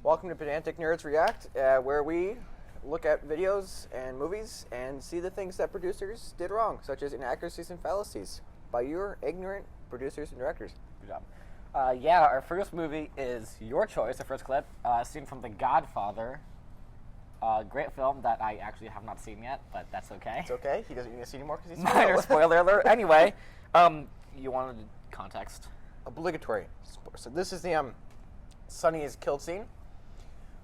Welcome to Pedantic Nerds React, where we look at videos and movies and see the things that producers did wrong, such as inaccuracies and fallacies, by your ignorant producers and directors. Good job. Our first movie is your choice, the first clip, scene from The Godfather. Great film that I actually have not seen yet, but that's okay. It's okay. He doesn't need to see anymore because he's Minor spoiler alert. Anyway, you wanted context. Obligatory. So this is the Sonny is killed scene,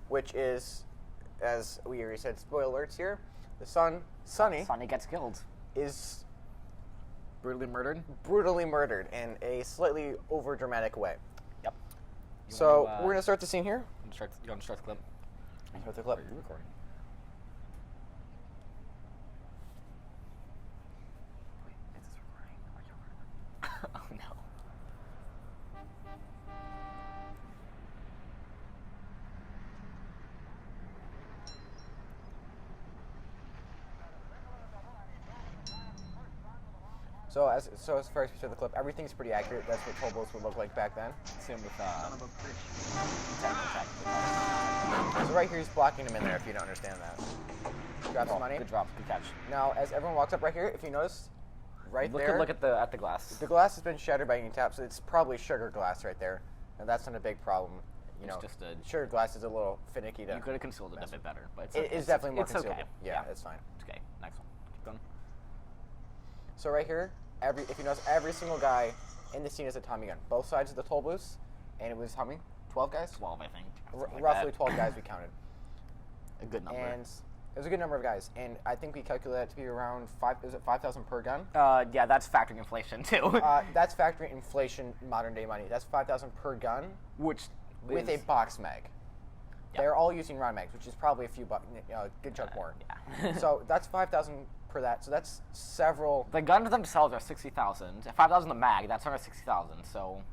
which is, as we already said, spoiler alerts here. The Sonny gets killed. Is brutally murdered. Brutally murdered in a slightly over-dramatic way. Yep. So we're going to start the scene here. You want to start the clip? Start the clip. Are you recording? Wait, is this recording? Are you recording? Oh no. So as far as we saw the clip, everything's pretty accurate. That's what toll booths would look like back then. Same with So right here, he's blocking him in there. If you don't understand that, grab some money. Good drop. Good catch. Now, as everyone walks up right here, if you notice, there. Look at the glass. The glass has been shattered by getting tapped, so it's probably sugar glass right there, and that's not a big problem. You know, just sugar glass is a little finicky to. You could have concealed it a bit better, but it's definitely more concealable. Okay. Yeah, it's fine. It's okay. Next one. Keep going. So right here, if you notice, every single guy in the scene is a Tommy gun. Both sides of the toll booths, and it was how many? 12 guys? 12, I think. Roughly 12 guys we counted. A good number. And it was a good number of guys, and I think we calculated it to be around 5,000 per gun? Yeah, that's factoring inflation too. That's factoring inflation, modern day money. That's 5,000 per gun, which with a box mag. Yep. They're all using round mags, which is probably a few bucks, good chunk more. Yeah. So that's 5,000 per that. So that's several. The guns themselves are 60,000. 5,000 the mag. That's 160,000. So.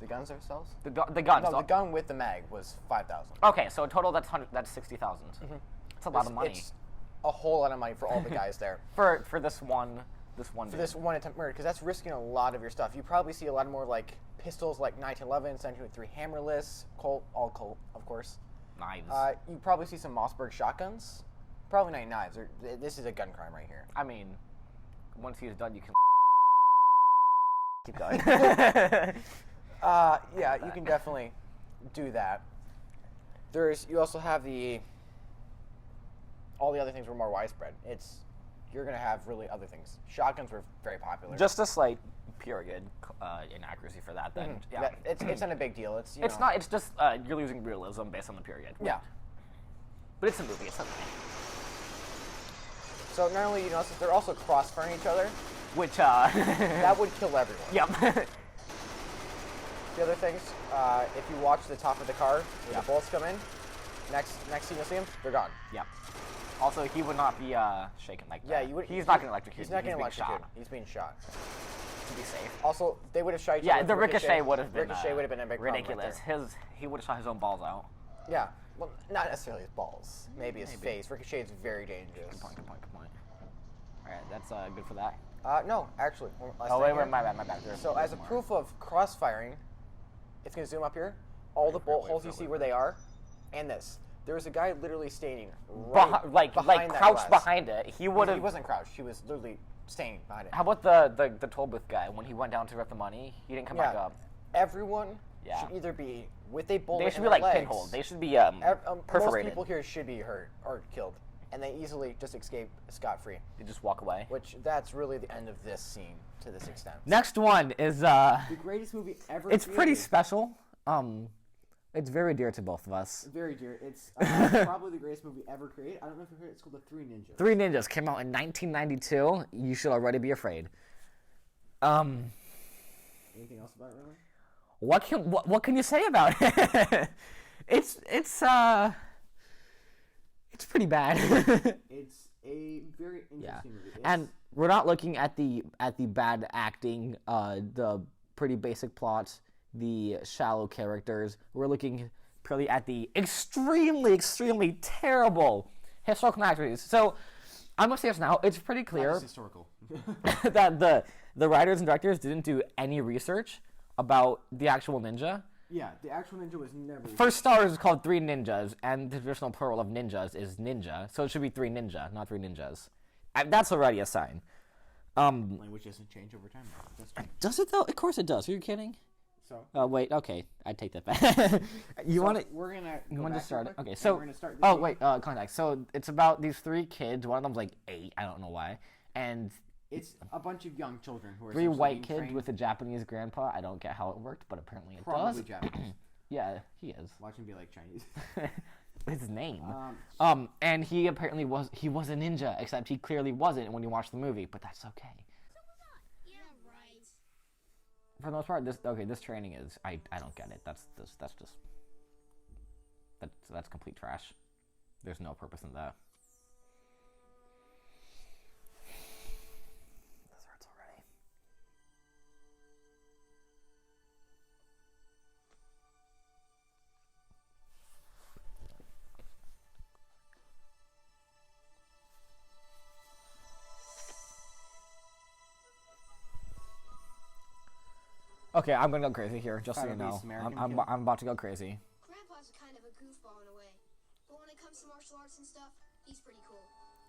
The guns themselves? The guns. No, the gun with the mag was 5,000. Okay, so in total that's 60,000. Mm-hmm. That's a lot of money. It's a whole lot of money for all the guys there. For this one. For this one attempt murder, because that's risking a lot of your stuff. You probably see a lot more like pistols, like 1911, 723 hammerless, Colt, all Colt, of course. Knives. You probably see some Mossberg shotguns. Probably not knives. This is a gun crime right here. I mean, once he's done, you can keep going. Yeah, you can definitely do that. You also have all the other things were more widespread. You're gonna have really other things. Shotguns were very popular. Just a slight period inaccuracy for that. Then yeah, it's not a big deal. It's not. It's just you're losing realism based on the period. Yeah, but it's a movie. It's okay. So not only that they're also crossfiring each other, which that would kill everyone. Yep. The other things, if you watch the top of the car where the bullets come in, next scene you'll see them, they're gone. Yeah. Also, he would not be shaken like that. Yeah, you would. He's not getting electrocuted. He's not getting electrocuted. He's being shot. To be safe. Also, they would have shot each other. Yeah, the ricochet would have been a big ridiculous. He would have shot his own balls out. Yeah. Well, not necessarily his balls. Maybe his face. Ricochet is very dangerous. Good point. All right, that's good for that. No, actually. Wait, my bad. So as a proof of crossfiring, it's going to zoom up here. All the bolt holes you see where they are, and this. There was a guy literally standing right behind crouched glass. Behind it. He would have. He wasn't crouched. He was literally standing behind it. How about the toll booth guy when he went down to rip the money? He didn't come back up. Everyone should either be with a bullet. They should in be their like legs. pinholed. They should be perforated. Most people here should be hurt or killed, and they easily just escape scot-free. They just walk away. Which that's really the end of this scene to this extent. Next one is the greatest movie ever. It's created. Pretty special. It's very dear to both of us. Very dear. It's probably the greatest movie ever created. I don't know if you've heard it. It's called The Three Ninjas. Three Ninjas came out in 1992. You should already be afraid. Anything else about it, really? What can you say about it? It's pretty bad. It's a very interesting movie. And we're not looking at the bad acting, the pretty basic plot, the shallow characters. We're looking purely at the extremely terrible historical inaccuracies. So I'm gonna say this now. It's pretty clear historical. that the writers and directors didn't do any research about the actual ninja. Yeah, the actual ninja was never. First star is called Three Ninjas, and the traditional plural of ninjas is ninja, so it should be Three Ninja, not Three Ninjas. That's already a sign. Language doesn't change over time. Does it though? Of course it does. Are you kidding? So. Oh wait. Okay, I take that back. You want to? We're gonna. You want to start it? Okay. So. So. We're gonna start Context. So it's about these 3 kids. One of them's like 8. I don't know why. And it's a bunch of young children who are 3 white kids with a Japanese grandpa. I don't get how it worked, but apparently it probably does. Japanese. Yeah, he is. Watch him be like Chinese. His name. And he apparently was a ninja, except he clearly wasn't when you watch the movie. But that's okay. Yeah, right. For the most part, this training is I don't get it. That's complete trash. There's no purpose in that. This hurts already. Okay, I'm gonna go crazy here, just so you know. I'm about to go crazy. Grandpa's kind of a goofball in a way, but when it comes to martial arts and stuff, he's pretty cool.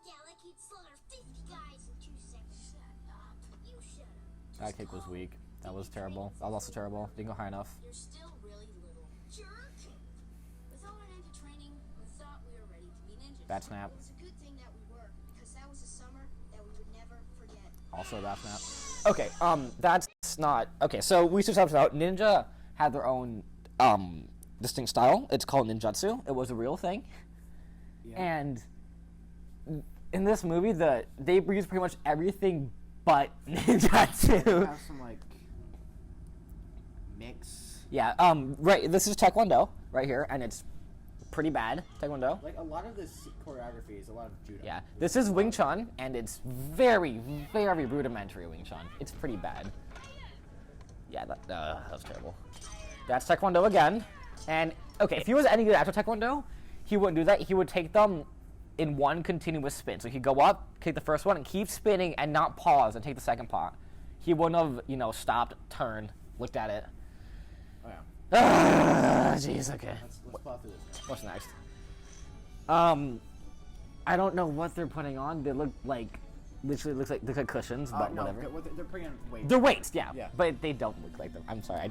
Yeah, like he'd slaughter 50 guys in 2 seconds. Shut up. You shut up. That kick was weak. That was terrible. That was also terrible. Didn't go high enough. You're still really little. Jerk! With all our ninja training, we thought we were ready to be ninjas. Bad snap. It was a good thing that we were, because that was a summer that we would never forget. Also bad snap. Okay, that's not... Okay, so we should talk about Ninja had their own, distinct style. It's called ninjutsu. It was a real thing. Yeah. And in this movie, they use pretty much everything but ninjutsu. They have some, like, mix. Yeah, right, this is Taekwondo right here, and it's pretty bad, Taekwondo. Like, a lot of this choreography is a lot of judo. Yeah, this is Wing Chun, and it's very, very rudimentary Wing Chun. It's pretty bad. Yeah, that was terrible. That's Taekwondo again. And, okay, if he was any good after Taekwondo, he wouldn't do that. He would take them in one continuous spin. So he'd go up, kick the first one, and keep spinning and not pause and take the second pot. He wouldn't have, stopped, turned, looked at it. Oh, yeah. Jeez, okay. Let's plow through this. What's next? I don't know what they're putting on. They look like, literally look like cushions, but no, whatever. They're putting on weights. They're weights, yeah. Yeah. But they don't look like them. I'm sorry,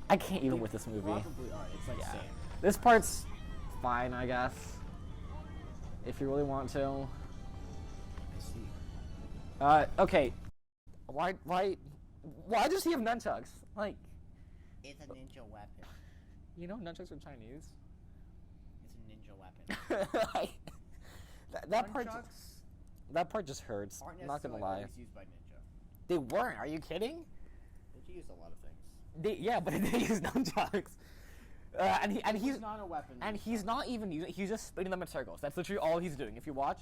I can't even with this movie. Probably are. It's like sand. This part's fine, I guess. If you really want to. I see. Okay. Why does he have nunchucks? Like, It's a ninja weapon. you know nunchucks are Chinese. It's a ninja weapon. Like, that part just hurts. Aren't I'm not gonna necessarily lie. always used by ninja. They weren't. Are you kidding? Ninja used a lot of things. Yeah, but they use nunchucks. And he's not a weapon. And he's not even using. He's just spinning them in circles. That's literally all he's doing. If you watch,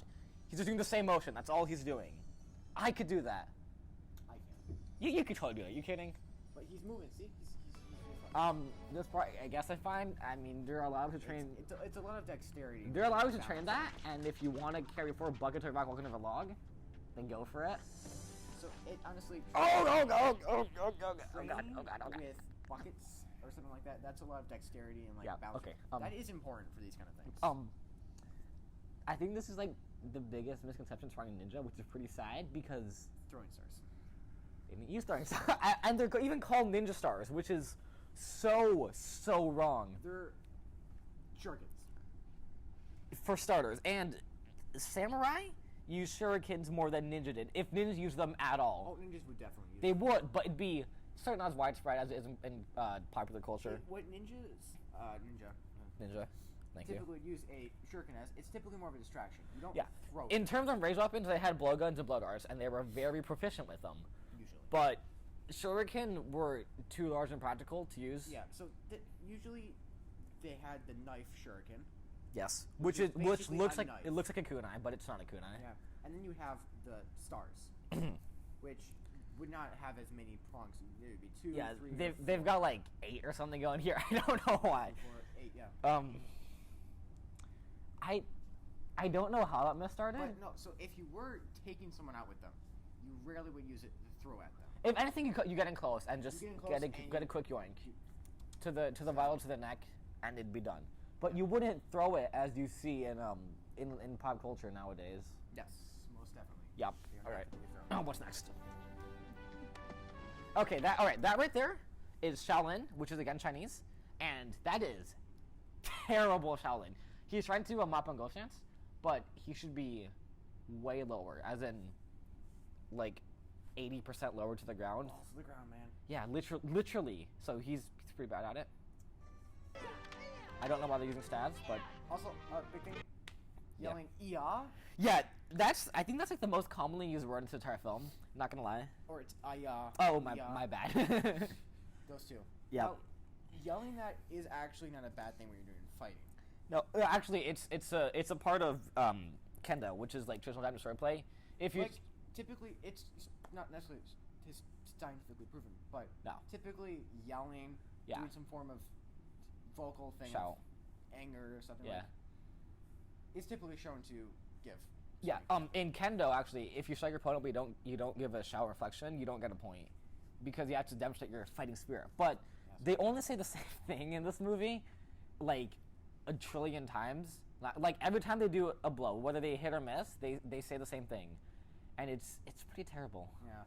he's just doing the same motion. That's all he's doing. I could do that. I can't. You could totally do it. You kidding? But he's moving. See, he's this part, I guess I find. I mean, they're allowed to train. It's a lot of dexterity. They're allowed to train that, and if you want to carry forward Obligatory back walking of a log, then go for it. So it honestly. Oh God! With buckets or something like that, that's a lot of dexterity and like balance. Okay. That is important for these kind of things. I think this is like the biggest misconception surrounding ninja, which is pretty sad because Throwing stars. they didn't use throwing stars, and they're even called ninja stars, which is so wrong. They're shurikens. For starters, and samurai use shurikens more than ninja did, if ninjas use them at all. Oh, ninjas would definitely use They them. would, but it'd be certainly not as widespread as it is in popular culture. What ninjas, Ninja, thank you. typically use a shuriken as, it's typically more of a distraction. You don't Yeah. throw In it, terms of range weapons, they had blowguns and blow darts, and they were very proficient with them. usually. But shuriken were too large and practical to use. Yeah, so usually they had the knife shuriken. Yes. Which Which is looks basically like a knife. it looks like a kunai, but it's not a kunai. Yeah, and then you have the stars, which would not have as many prongs. There would be 2, Yeah, 3, they've got like 8 or something going here. I don't know why. 4, 8, yeah. I don't know how that mess started. But no, so if you were taking someone out with them, you rarely would use it to throw at them. If anything, you get in close and just You get in close get and a quick yoink. to the vital to the neck, and it'd be done. But you wouldn't throw it as you see in pop culture nowadays. Yes, most definitely. Yep. They are All right. definitely thrown. Oh, what's next? Okay, that right there is Shaolin, which is again Chinese, and that is terrible Shaolin. He's trying to do a mop and go stance, but he should be way lower, as in like 80% lower to the ground. Balls to the ground, man. Yeah, literally. So he's pretty bad at it. I don't know why they're using stabs, but Also, big thing. Yelling "iya" yeah, I think that's like the most commonly used word in this entire film. Not gonna lie. or it's "aya." Oh "iya." my bad. Those two. Yep. Now, yelling that is actually not a bad thing when you're doing fighting. No, actually, it's a part of kendo, which is like traditional Japanese swordplay. If you Like, typically, it's not necessarily scientifically proven, but No. typically yelling, Yeah. doing some form of vocal thing, Shout. of anger or something yeah. like is typically shown to give. Yeah, in kendo, actually, if you strike your opponent but you don't give a shout reflection, you don't get a point, because you have to demonstrate your fighting spirit. But they only say the same thing in this movie, like a trillion times. Like every time they do a blow, whether they hit or miss, they say the same thing, and it's pretty terrible. Yeah.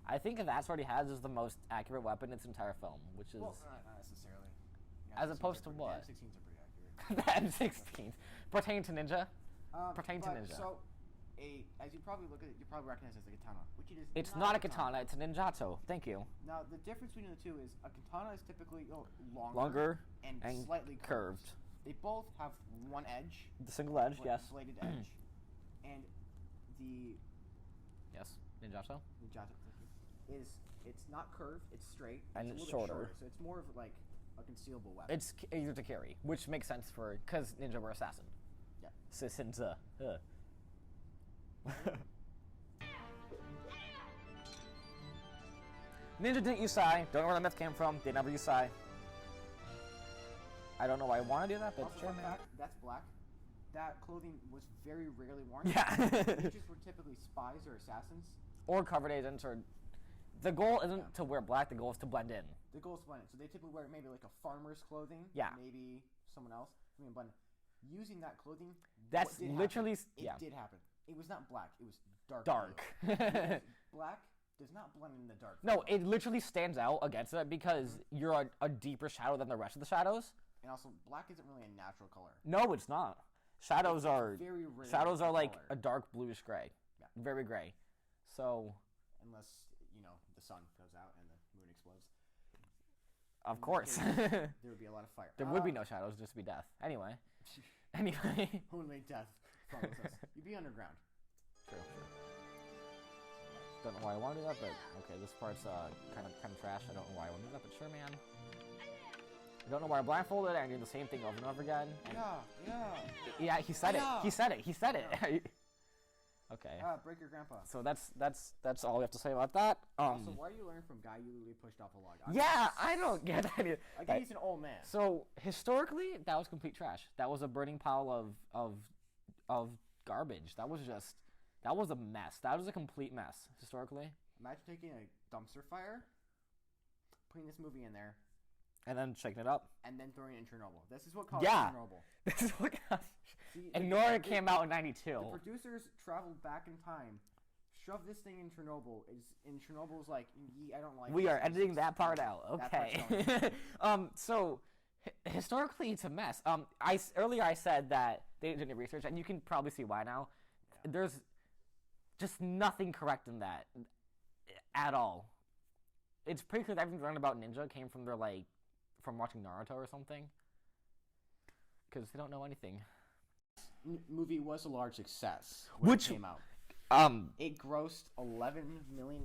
I think that sword he has is the most accurate weapon in its entire film, which is Well, not necessarily. As opposed to what? The M16s are pretty accurate. the M16s pertaining to ninja. Pertaining to But, ninja. So, as you probably look at it, you probably recognize it as a katana, which it is. It's not a katana. It's a ninjatsu. Thank you. Now, the difference between the two is a katana is typically Longer and and slightly curved. They both have one edge, The single edge, yes. bladed edge, and the Yes, ninjatsu. ninjata it's not curved, it's straight, And it's a it's little bit shorter. so it's more of like a concealable weapon. It's easier to carry, which makes sense because ninja were assassin. Yeah. Since Ninja didn't use Sai. Don't know where the myth came from. They never use Sai. I don't know why I want to do that, but Also, sure, fun man. fact, that's black. That clothing was very rarely worn. Yeah. Ninjas were typically spies or assassins. Or covered agents, or the goal isn't to wear black. The goal is to blend in. The goal is blended. So they typically wear maybe like a farmer's clothing. Yeah. Maybe someone else. I mean, blend. Using that clothing. That's what did literally happen? yeah. It did happen. It was not black. It was dark. Dark. blue. Black does not blend in the dark. No, it literally stands out against it because you're a deeper shadow than the rest of the shadows. And also, black isn't really a natural color. No, it's not. Shadows are very rare shadows are like color. a dark bluish gray. Yeah. Very gray. So, Unless, the sun goes out and the moon explodes. of course. There would be a lot of fire. There would be no shadows, just be death. Anyway. Anyway. Only death follows us. You'd be underground. True. Don't know why I want to do that, but okay, this part's kind of trash. I don't know why I want to do that, but sure, man. I don't know why I blindfolded and doing the same thing over and over again. And yeah, he said it. He said it. He said it. Okay. Break your grandpa. So that's all we have to say about that. Also, why do you learn from guy you literally pushed off a log? Yeah, I don't get that either. Like, he's an old man. So historically, that was complete trash. That was a burning pile of garbage. That was a mess. That was a complete mess historically. Imagine taking a dumpster fire, putting this movie in there, And then shaking it up. and then throwing it in Chernobyl. This is what caused Yeah. Chernobyl. This is what. See, And Nora came out in '92. The producers traveled back in time, shoved this thing in Chernobyl. And Chernobyl's like, I don't like We this. are editing that part out. That part's Okay. So historically, it's a mess. Earlier I said that they didn't do any research, and you can probably see why now. There's just nothing correct in that at all. It's pretty clear that everything learned about ninja came from from watching Naruto or something, because they don't know anything. Movie was a large success when Which- it came out. It grossed $11 million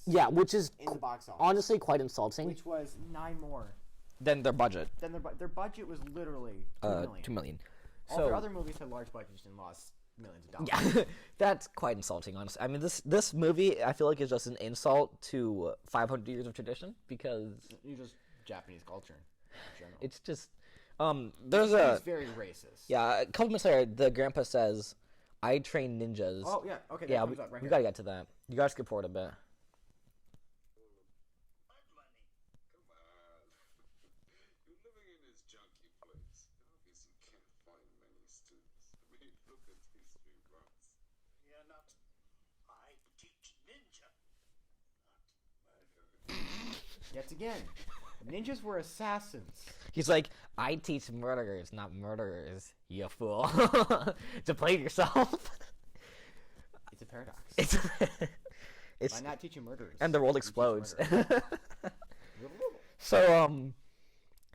Yeah, which is in the box office, honestly quite insulting. which was 9 more Than their budget. than their budget was literally $2 million. $2 million. All their other movies had large budgets and lost millions of dollars. Yeah, that's quite insulting, honestly. I mean, this movie, I feel like, is just an insult to 500 years of tradition, because You just Japanese culture in general. it's just there's a It's very racist. yeah. A couple minutes later, the grandpa says, "I train ninjas." Oh yeah. Okay. That yeah, comes up right we here. gotta get to that. You gotta skip forward a bit. Money. Come on. You Yet again, ninjas were assassins. He's like, I teach murderers, not murderers, you fool. To play yourself. It's a paradox. It's By not teaching murderers. and the world you teach explodes. murderers. So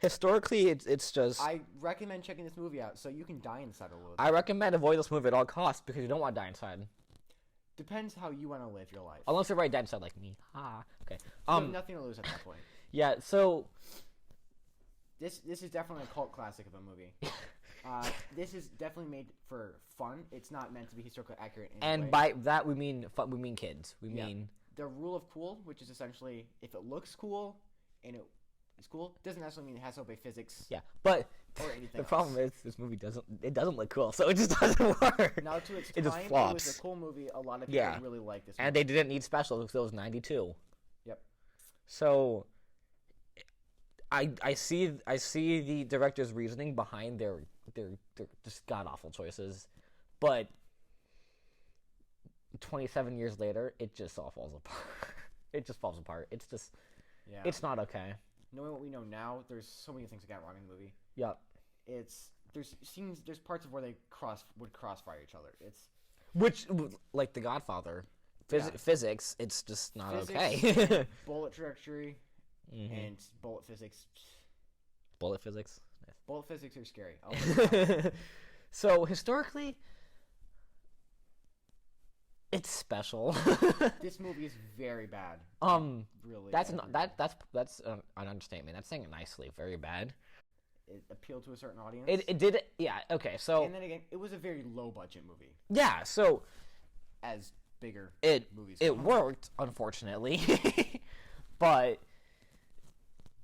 historically, it's just. I recommend checking this movie out so you can die inside a little. I recommend avoid this movie at all costs because you don't want to die inside. Depends how you want to live your life. Unless you're right dead inside like me. Okay. You have nothing to lose at that point. Yeah. So. This is definitely a cult classic of a movie. This is definitely made for fun. It's not meant to be historically accurate in any way. By that we mean kids. We Yeah. mean The rule of cool, which is essentially if it looks cool and it is cool, doesn't necessarily mean it has to obey physics. yeah. But Or anything the else. problem is this movie doesn't look cool, so it just doesn't work. Now to its it time, just it flops. was a cool movie. A lot of people Yeah. really like this movie. And they didn't need specials because it was 92. Yep. So I see the director's reasoning behind their just god awful choices, but 27 years later, it just all falls apart. It just falls apart. It's just Yeah. it's not okay. Knowing what we know now, there's so many things that got wrong in the movie. Yep. There's parts of where they would crossfire each other. It's Which like The Godfather, Yeah. physics, it's just not physics, okay. bullet trajectory, Mhm. and bullet physics. Bullet physics. Bullet physics are scary. I'll put it that way. So historically, it's special. This movie is very bad. Really. That's every- that's an understatement. That's saying it nicely. Very bad. It appealed to a certain audience. It did. Yeah. Okay. So And then again, it was a very low budget movie, yeah. So as bigger movies. it worked, unfortunately, but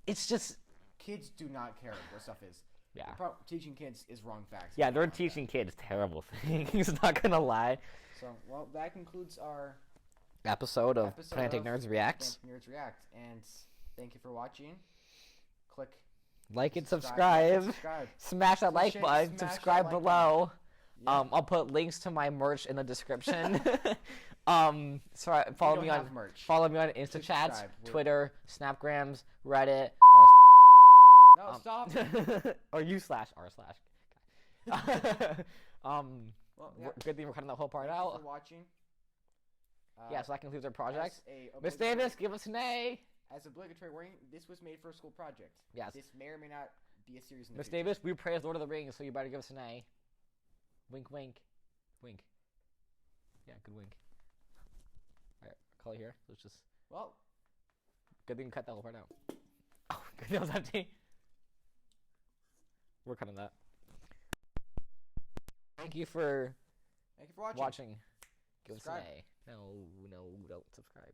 it's just Kids do not care what stuff is. yeah. Teaching kids is wrong facts. Yeah, they're Wrong teaching kids terrible things. Not gonna lie. facts. So, well, that concludes our Episode of episode Pedantic of Nerds Reacts. Pedantic Nerds React, and thank you for watching. Click Like and subscribe. subscribe. Smash that like Shake- button. smash that Subscribe like below. Yeah. I'll put links to my merch in the description. Follow don't me on have merch. follow me on Insta chats, subscribe. We're- Twitter, Snapgrams, Reddit, No, stop. or u/r/. Well, yeah. Good thing we're cutting that whole part Thank you out. for watching. Yeah, so that concludes our project. As a Miss obligatory- Davis, give us an A. As obligatory warning, this was made for a school project. Yes. This may or may not be a series in the Miss future. Davis, we praise Lord of the Rings, so you better give us an A. Wink, wink. Wink. Yeah, good wink. Alright, call it here. Let's just. Well, Good thing we cut that whole part out. Oh, good thing it was empty. We're cutting that. Thank you for thank you for watching. watching. Give us an Subscribe. A. No, don't subscribe.